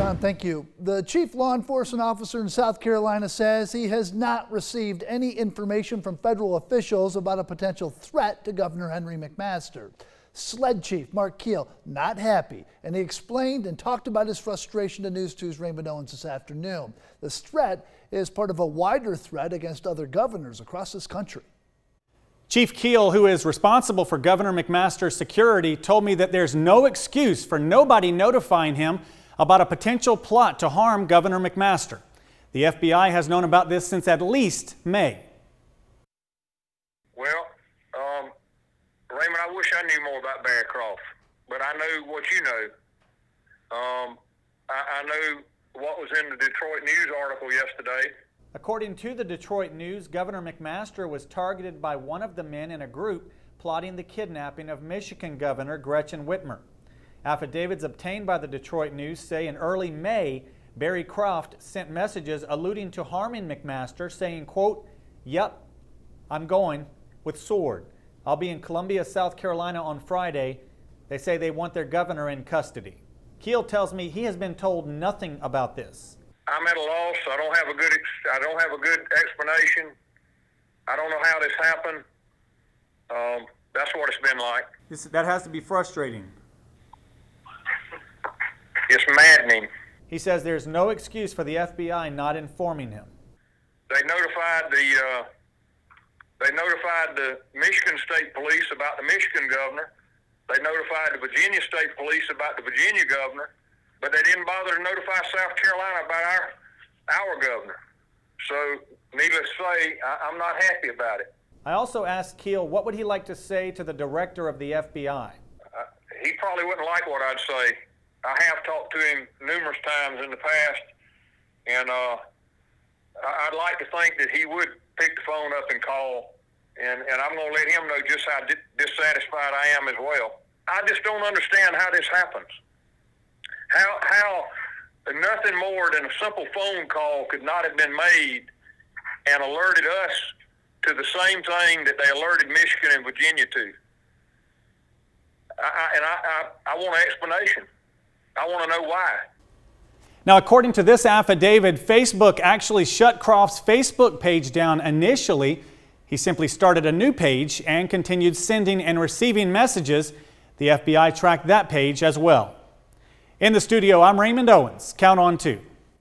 John, thank you. The chief law enforcement officer in South Carolina says he has not received any information from federal officials about a potential threat to Governor Henry McMaster. SLED chief Mark Keel not happy, and he explained and talked about his frustration to News 2's Raymond Owens this afternoon. This threat is part of a wider threat against other governors across this country. Chief Keel, who is responsible for Governor McMaster's security, told me that there's no excuse for nobody notifying him about a potential plot to harm Governor McMaster. The FBI has known about this since at least May. Well, Raymond, I wish I knew more about Barry Croft, but I know what you know. I know what was in the Detroit News article yesterday. According to the Detroit News, Governor McMaster was targeted by one of the men in a group plotting the kidnapping of Michigan Governor Gretchen Whitmer. Affidavits obtained by the Detroit News say in early May, Barry Croft sent messages alluding to harming McMaster, saying, quote, "Yep, I'm going with sword. I'll be in Columbia, South Carolina on Friday. They say they want their governor in custody." Keel tells me he has been told nothing about this. I'm at a loss. I don't have a good explanation. I don't know how this happened. That's what it's been like. That has to be frustrating. It's maddening. He says there's no excuse for the FBI not informing him. They notified the Michigan State Police about the Michigan governor. They notified the Virginia State Police about the Virginia governor, but they didn't bother to notify South Carolina about our governor. So, needless to say, I'm not happy about it. I also asked Keel what would he like to say to the director of the FBI. He probably wouldn't like what I'd say. I have talked to him numerous times in the past, and I'd like to think that he would pick the phone up and call, and I'm going to let him know just how dissatisfied I am as well. I just don't understand how this happens. How nothing more than a simple phone call could not have been made and alerted us to the same thing that they alerted Michigan and Virginia to. I want an explanation. I want to know why. Now, according to this affidavit, Facebook actually shut Croft's Facebook page down initially. He simply started a new page and continued sending and receiving messages. The FBI tracked that page as well. In the studio, I'm Raymond Owens. Count on 2.